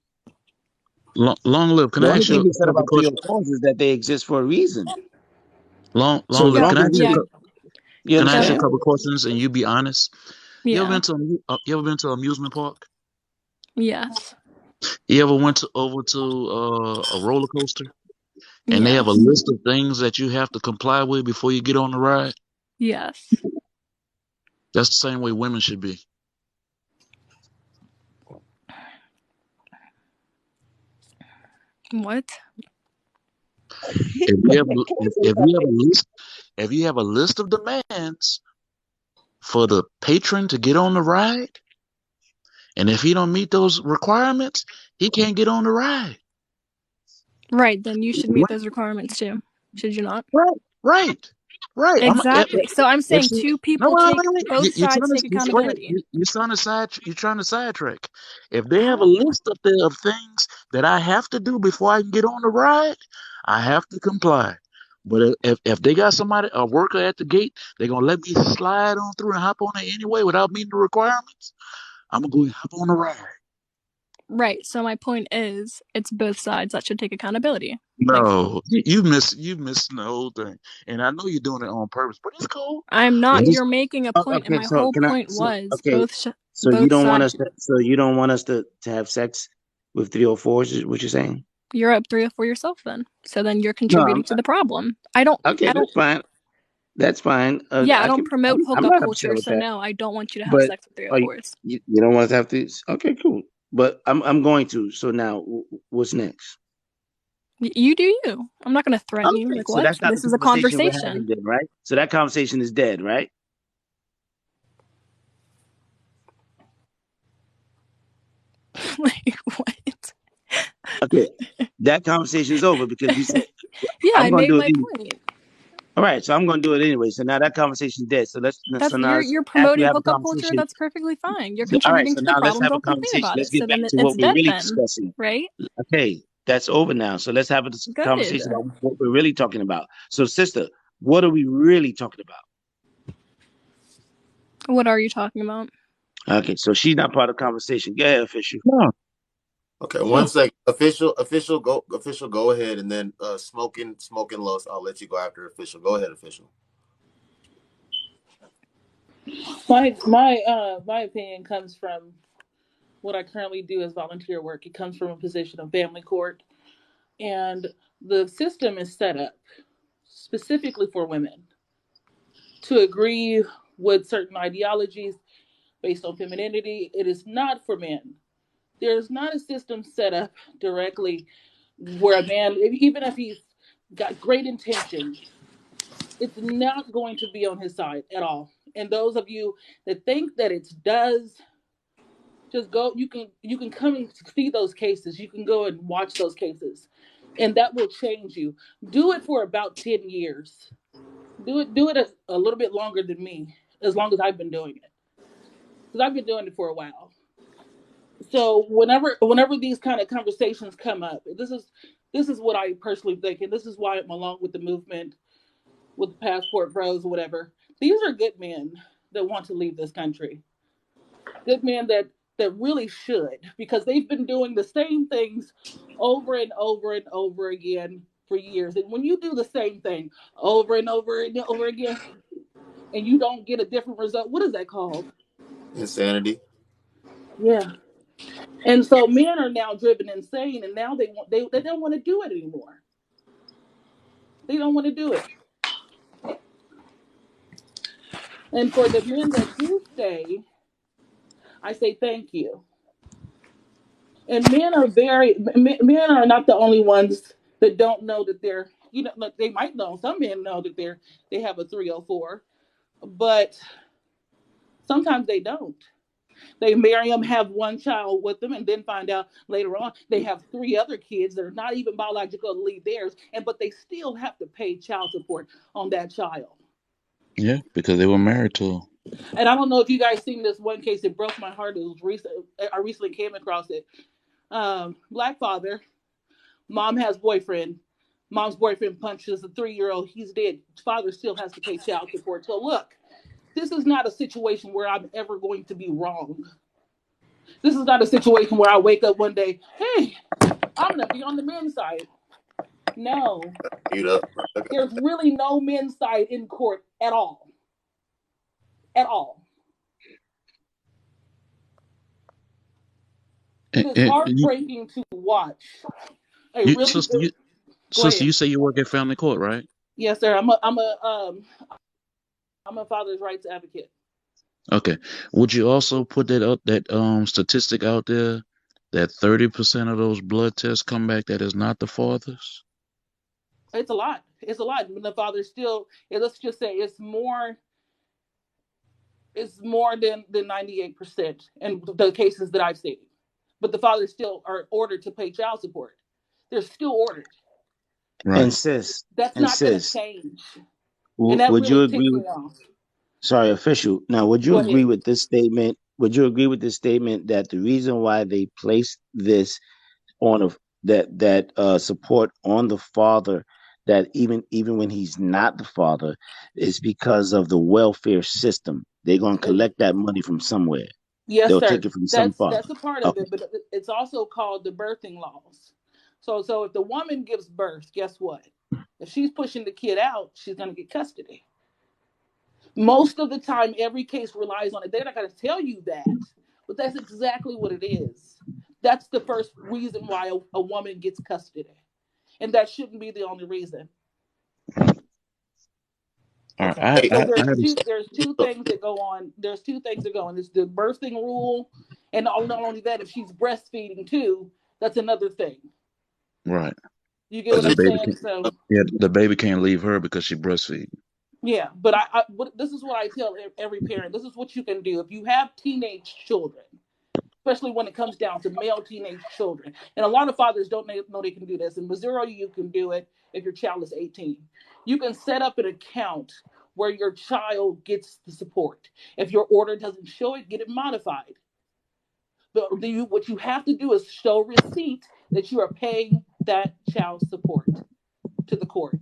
Long live. Can The I only ask you thing you a said couple about questions? 304s is that they exist for a reason. So Long as live. So long Can I as ask you yeah, you can I go ask you a ahead. understand. couple questions and you be honest? You ever Yeah. been to you ever been to an amusement park? Yes. You ever went over to a roller coaster and they have a Yes. list of things that you have to comply with before you get on the ride? Yes. That's the same way women should be. What? If you have if you have a list of demands for the patron to get on the ride, and if he don't meet those requirements, he can't get on the ride. Right. Then you should meet Right, those requirements too. Should you not? right, right, right. Exactly. So I'm If saying she, two no, people wait, take wait, wait. both You're sides take accountability. you're trying to sidetrack. If they have a How? list up there of things that I have to do before I can get on the ride, I have to comply. But if they got somebody, a worker at the gate, they're gonna let me slide on through and hop on it anyway without meeting the requirements. I'm gonna go and hop on the ride. Right. So my point is, it's both sides that should take accountability. Like No, you missing the whole thing, and I know you're doing it on purpose, but it's cool. I'm It's not. just You're making a point, and Okay, my so whole can I? point So was okay, so you both don't want us sides. to. So you don't want us to have sex with 304s? Is what you're saying? You're up 3 or 4 yourself then. So then you're No, contributing to the problem. I don't. okay, I don't. that's fine. That's fine. Yeah, I don't promote I'm hookup not upset culture. with So that. no, I don't want you to have But sex with three or are you, fours. you don't want us to have to? Okay, cool. But I'm going to. So now, what's next? You do you. I'm not going to threaten you. Okay, Like so what? that's not the This is a conversation we're having conversation. then, right? So that conversation is dead, right? Like what? Okay, that conversation is over because you said. Yeah, I'm I going to made do it my anyway. point. All right, so I'm going to do it anyway. So now that conversation's dead. So That's now you're after we promoting have a hookup culture. conversation. That's perfectly fine. You're All right, contributing so to the now let's problem. have a Don't complain conversation. about Let's it. get So back then to it's what we're dead really then, discussing. right? Okay, that's over now. So let's have a Good. conversation about what we're really talking about. So, sister, what are we really talking about? What are you talking about? Okay, so she's not part of the conversation. Go ahead, official. No, Okay, one second. Official, go ahead, and then smoking Los. I'll let you go after official. Go ahead, official. My opinion comes from what I currently do as volunteer work. It comes from a position of family court, and the system is set up specifically for women to agree with certain ideologies based on femininity. It is not for men. There's not a system set up directly where a man, even if he's got great intentions, it's not going to be on his side at all. And those of you that think that it does, just go. You can come and see those cases. You can go and watch those cases, and that will change you. Do it for about 10 years. Do it a little bit longer than me, as long as I've been doing it, because I've been doing it for a while. So whenever these kind of conversations come up, this is what I personally think, and this is why I'm along with the movement, with the passport bros or whatever. These are good men that want to leave this country. Good men that really should, because they've been doing the same things over and over and over again for years. And when you do the same thing over and over and over again, and you don't get a different result, what is that called? Insanity. Yeah. And so men are now driven insane, and now they don't want to do it anymore. They don't want to do it. And for the men that do stay, I say thank you. And men are not the only ones that don't know that they're, like, they might know, some men know that they have a 304, but sometimes they don't. They marry them, have one child with them, and then find out later on they have three other kids that are not even biologically theirs, but they still have to pay child support on that child. yeah, because they were married to her. And I don't know if you guys seen this one case. It broke my heart. It was recent. I recently came across it. Black father, mom has boyfriend. Mom's boyfriend punches a 3-year-old. He's dead. Father still has to pay child support. So look, this is not a situation where I'm ever going to be wrong. This is not a situation where I wake up one day, hey, I'm going to be on the men's side. No, Mute up. there's really no men's side in court at all. At all. It is heartbreaking to watch. Sister, you say you work at family court, right? Yes, sir. I'm a father's rights advocate. Okay. Would you also put that statistic out there that 30% of those blood tests come back that is not the father's? It's a lot. It's a lot. But the father still, let's just say it's more. It's more than 98% in the cases that I've seen. But the fathers still are ordered to pay child support. They're still ordered. Right. And sis, that's not going to change. And that would you really ticks me agree? off. Sorry, official. Now, would you Go agree ahead. with this statement? Would you agree with this statement that the reason why they placed this on that support on the father, that even when he's not the father, is because of the welfare system? They're gonna collect that money from somewhere. Yes, They'll sir. take it from some father. That's a part of Okay. it, but it's also called the birthing laws. So if the woman gives birth, guess what? If she's pushing the kid out, she's going to get custody. Most of the time, every case relies on it. They're not going to tell you that, but that's exactly what it is. That's the first reason why a woman gets custody, and that shouldn't be the only reason. Okay. So there's two things that go on. There's two things that go on. There's the birthing rule, and not only that, if she's breastfeeding too, that's another thing. Right. You get what I'm saying? So yeah, the baby can't leave her because she breastfeeds. yeah, but this is what I tell every parent. This is what you can do if you have teenage children, especially when it comes down to male teenage children. And a lot of fathers don't know they can do this. In Missouri, you can do it if your child is 18. You can set up an account where your child gets the support. If your order doesn't show it, get it modified. But what you have to do is show receipt that you are paying that child support to the court.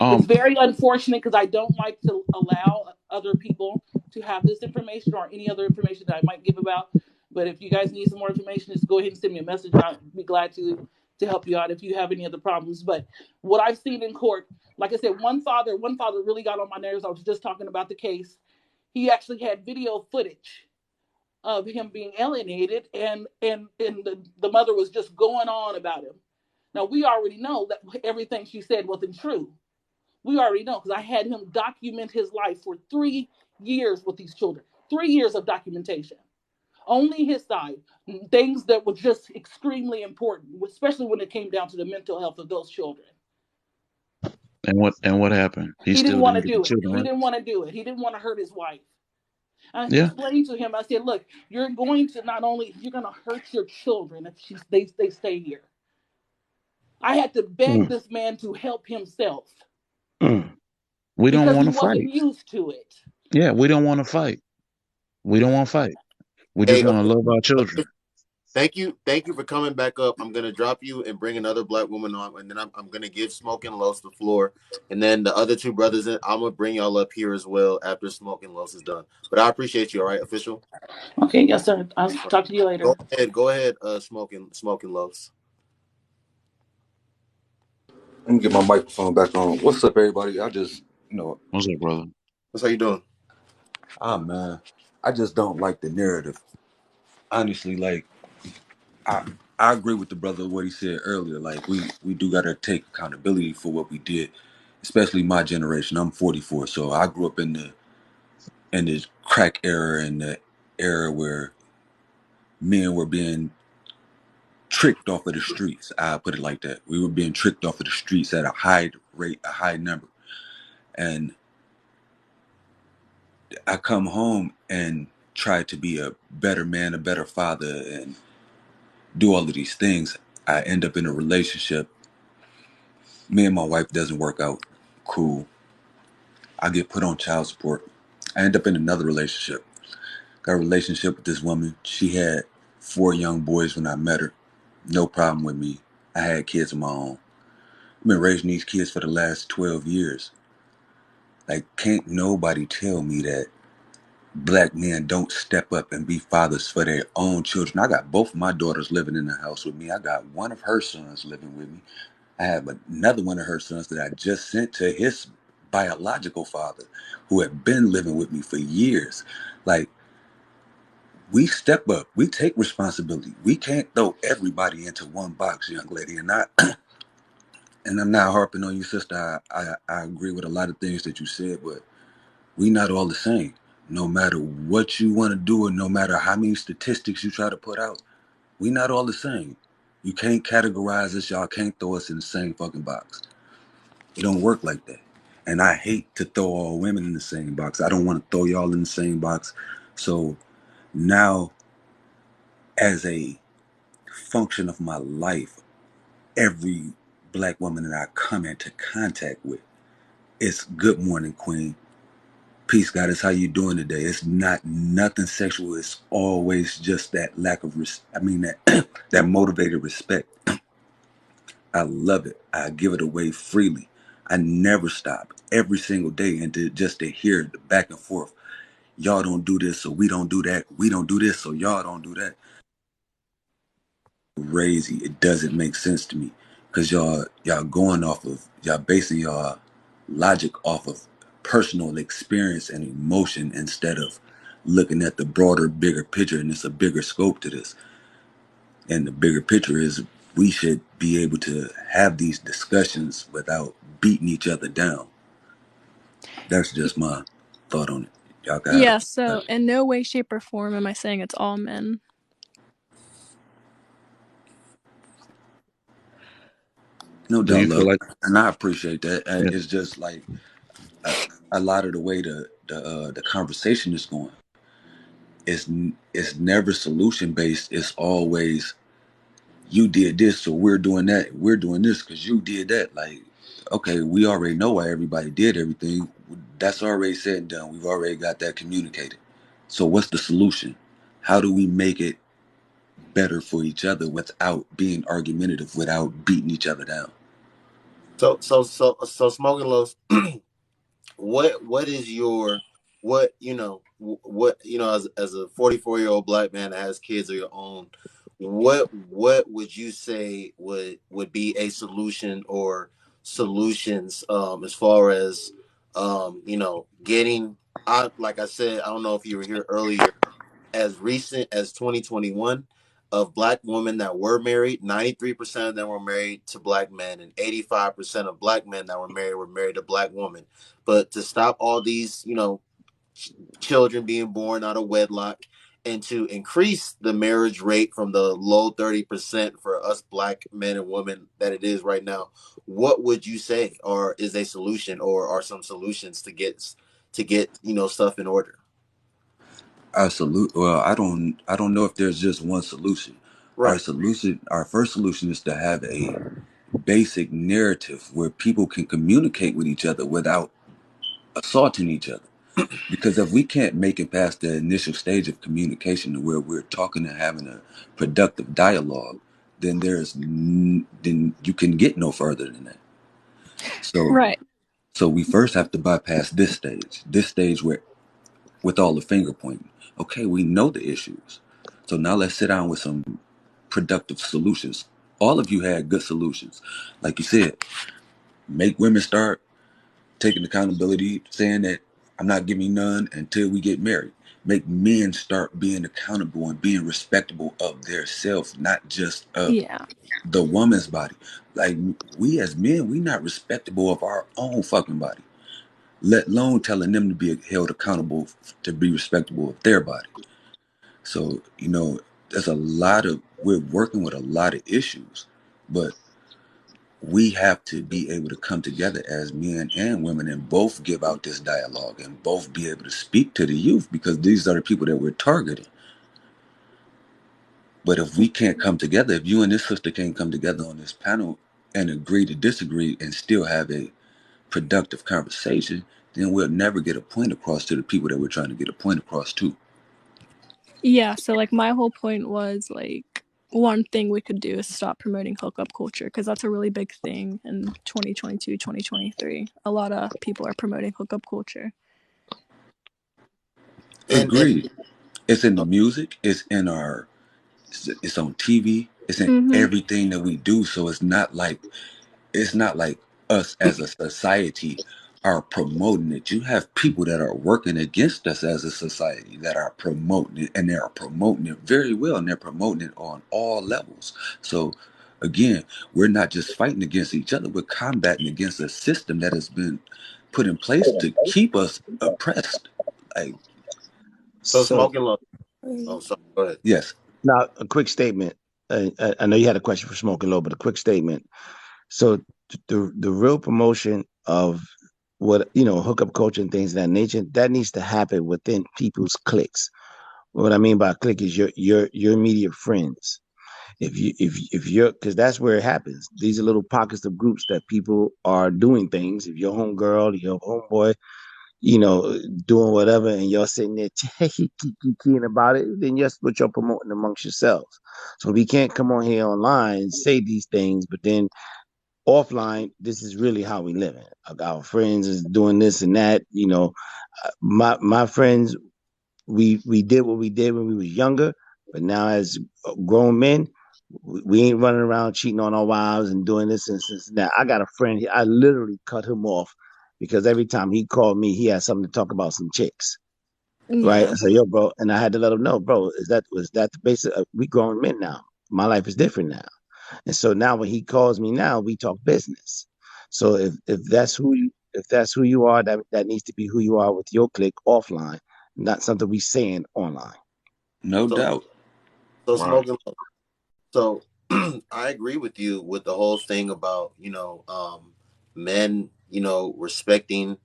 It's very unfortunate because I don't like to allow other people to have this information or any other information that I might give about. But if you guys need some more information, just go ahead and send me a message. I'll be glad to help you out if you have any other problems. But what I've seen in court, like I said, one father really got on my nerves. I was just talking about the case. He actually had video footage of him being alienated, and the mother was just going on about him. Now, we already know that everything she said wasn't true. We already know because I had him document his life for 3 years with these children. 3 years of documentation. Only his side. Things that were just extremely important, especially when it came down to the mental health of those children. And what happened? He didn't want to do it. He didn't want to do it. He didn't want to hurt his wife. I explained to him, I said, look, you're going to hurt your children if they stay here. I had to beg this man to help himself. We don't want to fight. He wasn't used to it. Yeah, we don't want to fight. We don't want to fight. We just want to love our children. Thank you for coming back up. I'm gonna drop you and bring another black woman on, and then I'm gonna give Smoke and Los the floor, and then the other two brothers. I'm gonna bring y'all up here as well after Smoke and Los is done. But I appreciate you. All right, official. Okay, yes, sir. I'll talk to you later. Go ahead. Smoke and Los. Let me get my microphone back on. What's up, everybody? What's up, brother? What's how you doing? Man, I just don't like the narrative. Honestly, like I agree with the brother what he said earlier. Like we do gotta take accountability for what we did, especially my generation. I'm 44, so I grew up in the crack era, and the era where men were being tricked off of the streets. I put it like that. We were being tricked off of the streets at a high rate, a high number. And I come home and try to be a better man, a better father, and do all of these things. I end up in a relationship. Me and my wife doesn't work out. Cool. I get put on child support. I end up in another relationship. Got a relationship with this woman. She had 4 young boys when I met her. No problem with me. I had kids of my own. I've been raising these kids for the last 12 years. Like, can't nobody tell me that black men don't step up and be fathers for their own children. I got both of my daughters living in the house with me. I got one of her sons living with me. I have another one of her sons that I just sent to his biological father, who had been living with me for years. Like, we step up. We take responsibility. We can't throw everybody into one box, young lady. And I'm not harping on you, sister. I agree with a lot of things that you said, but we not all the same. No matter what you want to do, and no matter how many statistics you try to put out, we not all the same. You can't categorize us. Y'all can't throw us in the same fucking box. It don't work like that. And I hate to throw all women in the same box. I don't want to throw y'all in the same box. So now, as a function of my life, every black woman that I come into contact with, it's good morning, queen. Peace, goddess. How you doing today? It's not nothing sexual. It's always just that lack of that motivated respect. I love it. I give it away freely. I never stop every single day, and just to hear the back and forth. Y'all don't do this, so we don't do that. We don't do this, so y'all don't do that. Crazy. It doesn't make sense to me, because y'all basing y'all logic off of personal experience and emotion instead of looking at the broader, bigger picture. And it's a bigger scope to this. And the bigger picture is we should be able to have these discussions without beating each other down. That's just my thought on it. Y'all got Yeah, so in no way, shape, or form am I saying it's all men. No doubt, love. And I appreciate that. And it's just like a lot of the way the conversation is going. it's never solution based. It's always you did this, so we're doing that. We're doing this because you did that. Like, okay, we already know why everybody did everything. That's already said and done. We've already got that communicated. So what's the solution? How do we make it better for each other without being argumentative, without beating each other down? So Smoking Lows, what is your what what as a 44-year-old black man that has kids of your own, what would you say would be a solution or solutions as far as getting like I said, I don't know if you were here earlier, as recent as 2021, of black women that were married, 93% of them were married to black men, and 85% of black men that were married to black women. But to stop all these, children being born out of wedlock, and to increase the marriage rate from the low 30% for us black men and women that it is right now, what would you say or is a solution or are some solutions to get stuff in order? Absolutely. Well, I don't know if there's just one solution. Right. Our first solution is to have a basic narrative where people can communicate with each other without assaulting each other. Because if we can't make it past the initial stage of communication to where we're talking and having a productive dialogue, then then you can get no further than that. So Right. so we first have to bypass this stage where with all the finger pointing. Okay, we know the issues. So now let's sit down with some productive solutions. All of you had good solutions. Like you said, make women start taking accountability, saying that I'm not giving none until we get married. Make men start being accountable and being respectable of their self, not just of Yeah. the woman's body. Like we as men, we not respectable of our own fucking body, let alone telling them to be held accountable to be respectable of their body. So, there's we're working with a lot of issues, but we have to be able to come together as men and women and both give out this dialogue and both be able to speak to the youth because these are the people that we're targeting. But if we can't come together, if you and this sister can't come together on this panel and agree to disagree and still have a productive conversation, then we'll never get a point across to the people that we're trying to get a point across to. Yeah, so like my whole point was like one thing we could do is stop promoting hookup culture because that's a really big thing in 2022, 2023. A lot of people are promoting hookup culture. And Agreed. It's in the music, it's on TV, it's in Mm-hmm. everything that we do. So it's not like us as a society are promoting it. You have people that are working against us as a society that are promoting it, and they are promoting it very well, and they're promoting it on all levels. So again, we're not just fighting against each other, we're combating against a system that has been put in place to keep us oppressed. Like, so So Smoking Low. Oh, sorry. Go ahead. yes, now a quick statement. I know you had a question for Smoking Low, but a quick statement. So the real promotion of what hookup culture and things of that nature, that needs to happen within people's cliques. What I mean by clique is your immediate friends. If you're, because that's where it happens. These are little pockets of groups that people are doing things. If your homegirl, your homeboy, doing whatever, and you're sitting there keying about it, then that's what you're promoting amongst yourselves. So we can't come on here online and say these things, but then offline, this is really how we live. Our friends is doing this and that. My friends, we did what we did when we was younger, but now as grown men, we ain't running around cheating on our wives and doing this and this and that. I got a friend, I literally cut him off because every time he called me, he had something to talk about some chicks. Right? I Yeah. said, yo, bro, and I had to let him know, bro, was that the basis of, we grown men now. My life is different now. And so now when he calls me now, we talk business. So if that's who you are, that needs to be who you are with your clique offline, not something we saying online. no So doubt. Right. Smoking Low. So I agree with you with the whole thing about men respecting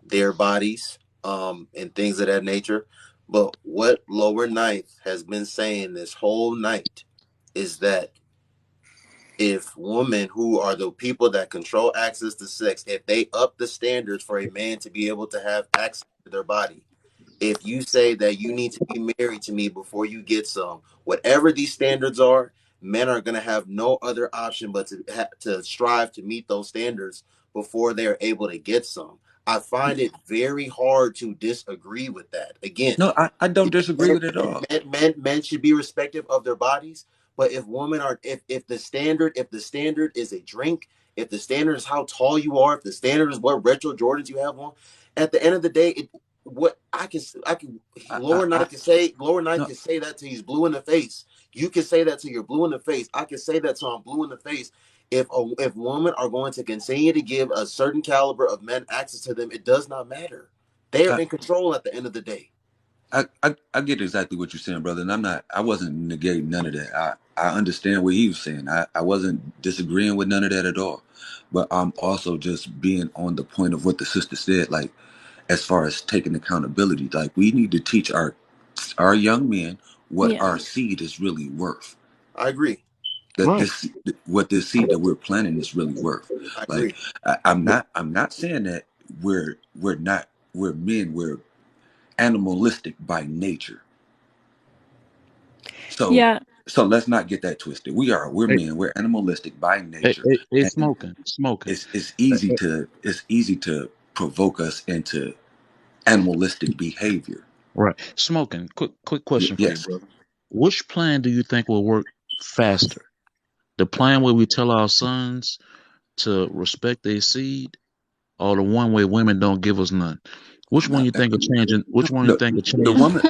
their bodies and things of that nature. But what Lower Ninth has been saying this whole night is that if women, who are the people that control access to sex, if they up the standards for a man to be able to have access to their body, if you say that you need to be married to me before you get some, whatever these standards are, men are going to have no other option but to strive to meet those standards before they're able to get some. I find it very hard to disagree with that. Again, No, I don't disagree with it at all. men should be respective of their bodies, but if women are, if the standard is a drink, if the standard is how tall you are, if the standard is what retro Jordans you have on, at the end of the day, what I can Lower Knight can say, No, that to he's blue in the face. You can say that to you're blue in the face. I can say that to I'm blue in the face. If women are going to continue to give a certain caliber of men access to them, it does not matter. They are I, in control at the end of the day. I get exactly what you're saying, brother, and I wasn't negating none of that. I understand what he was saying. I wasn't disagreeing with none of that at all. But I'm also just being on the point of what the sister said, like as far as taking accountability. Like we need to teach our young men what Yeah. our seed is really worth. I agree. That Right. this seed that we're planting is really worth. I Like agree. I'm not saying that we're men, we're animalistic by nature. So Yeah. so let's not get that twisted. We're Hey, men, we're animalistic by hey, nature, hey, hey, and smoking. it's Hey, easy hey, to provoke us into animalistic behavior. right, smoking. Quick question for you, Yes. brother. Which plan do you think will work faster? The plan where we tell our sons to respect their seed, or the one where women don't give us none? Which one No, you think are changing? Which one you the think are the changing? woman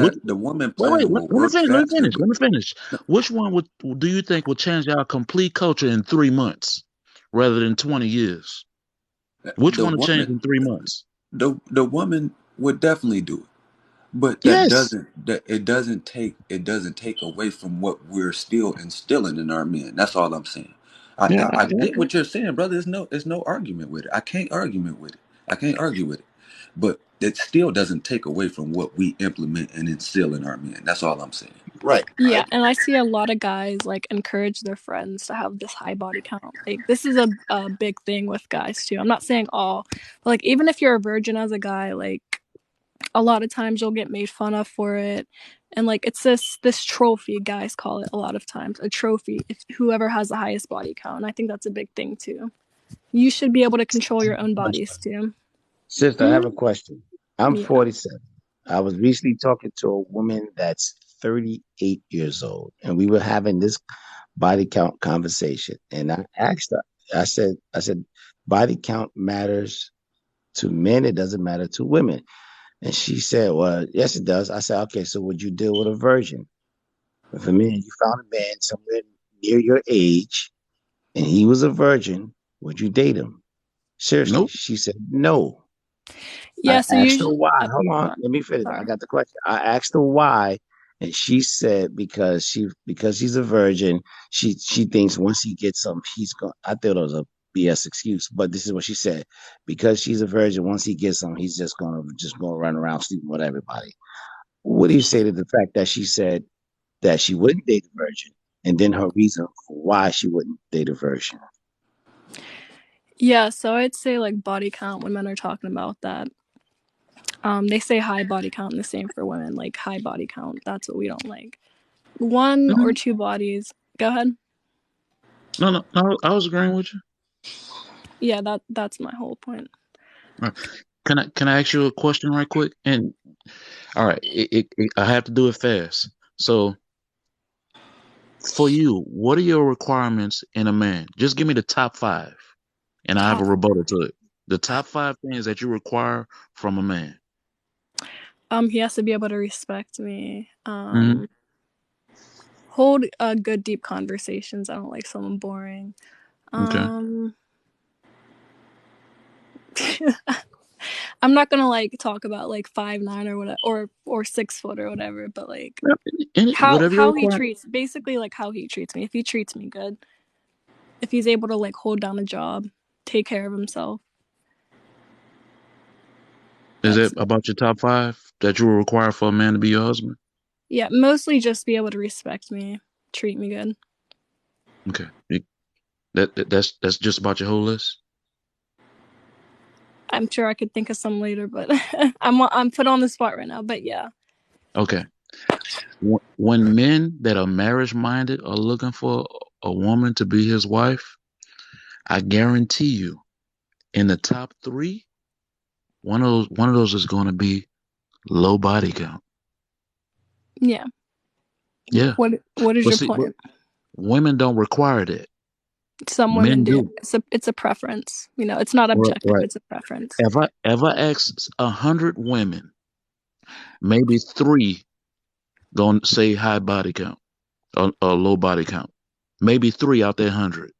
Which, the woman wait, plan will let me work finish. Let me faster, finish. but Let me finish. no, Which one do you think will change our complete culture in 3 months rather than 20 years? Which the one will change woman in 3 months? the woman would definitely do it. But Yes. that it doesn't take away from what we're still instilling in our men. That's all I'm saying. Yeah. I get Okay. what you're saying, brother. There's no argument with it. I can't argument with it. I can't argue with it. But it still doesn't take away from what we implement and instill in our men. That's all I'm saying. Right. I Yeah, agree. and I see a lot of guys like encourage their friends to have this high body count. Like this is a big thing with guys too. I'm not saying all, but like even if you're a virgin as a guy, like a lot of times you'll get made fun of for it. And like it's this trophy, guys call it a lot of times, a trophy, if whoever has the highest body count. And I think that's a big thing too. You should be able to control your own bodies too. Sister, I have a Mm-hmm. question. I'm Yeah. 47. I was recently talking to a woman that's 38 years old, and we were having this body count conversation. And I asked her, I said, body count matters to men, it doesn't matter to women. And she said, well, yes, it does. I said, okay, so would you deal with a virgin? If a man, you found a man somewhere near your age and he was a virgin, would you date him? Seriously, Nope. she said no. I Yeah, so asked her usually why. Hold on, sorry. let me finish. I Sorry. got the question. I asked her why, and she said because she's a virgin, she thinks once he gets some, he's going. I thought it was a BS excuse, but this is what she said. Because she's a virgin, once he gets some, he's just gonna run around sleeping with everybody. What do you say to the fact that she said that she wouldn't date a virgin, and then her reason for why she wouldn't date a virgin? Yeah, so I'd say like body count when men are talking about that. They say high body count and the same for women, like high body count. That's what we don't like. One or No, two bodies. Go ahead. no. I was agreeing with you. Yeah, that's my whole point. Right. Can I ask you a question right quick? And all right, I have to do it fast. So for you, what are your requirements in a man? Just give me the top five, and I have a Top. rebuttal to it. The top five things that you require from a man. He has to be able to respect me. Hmm. Hold good deep conversations. I don't like someone boring. Okay. Um, I'm not gonna like talk about like 5'9" or whatever or 6 foot or whatever, but like Whatever your how he requirement. treats basically like how he treats me. If he treats me good, if he's able to like hold down a job, take care of himself. Is That's it about your top 5 that you will require for a man to be your husband? yeah, mostly just be able to respect me, treat me good. Okay. That's just about your whole list? I'm sure I could think of some later, but I'm put on the spot right now. But yeah. Okay. When men that are marriage minded are looking for a woman to be his wife, I guarantee you, in the top 3, one of those is going to be low body count. Yeah. Yeah. What is But your see, but point? women don't require that. Some women Men do. do. It's a preference. You know, it's not objective. Right. It's a preference. If I ask 100 women, maybe 3 gonna say high body count or low body count. Maybe 3 out there 100.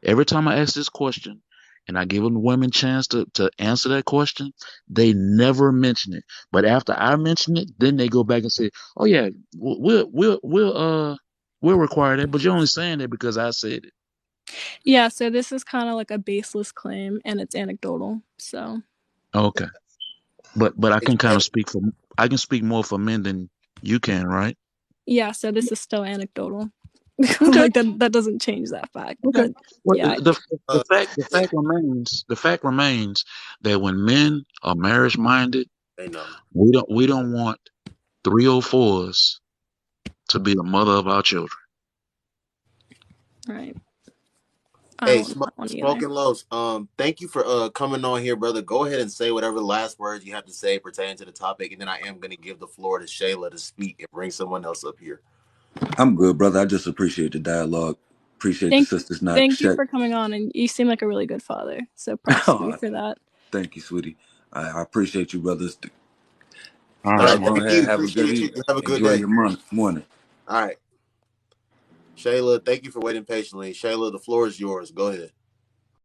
Every time I ask this question and I give them women chance to answer that question, they never mention it. But after I mention it, then they go back and say, "Oh yeah, we'll require that." But you're only saying that because I said it. Yeah, so this is kind of like a baseless claim, and it's anecdotal. So Okay, but I It's can kind of and speak for I can speak more for men than you can, right? yeah, so this is still anecdotal. Okay, Like that doesn't change that fact. okay. But Well, yeah, and the fact remains that when men are marriage minded, they know. we don't want 304s to be the mother of our children. right. I Hey, don't want one either. Smoking Lows. Thank you for coming on here, brother. Go ahead and say whatever last words you have to say pertaining to the topic, and then I am going to give the floor to Shayla to speak and bring someone else up here. I'm good, brother. I just appreciate the dialogue. Appreciate the sisters not Thank you shut. for coming on, and you seem like a really good father. So props to you for that. Thank you, sweetie. I appreciate you, brothers. All All right, right, Y'all go Smoke. thank ahead, you. have a good Appreciate you. evening. Have a good Enjoy day. your morning. All right, Shayla. Thank you for waiting patiently. Shayla, the floor is yours. Go ahead.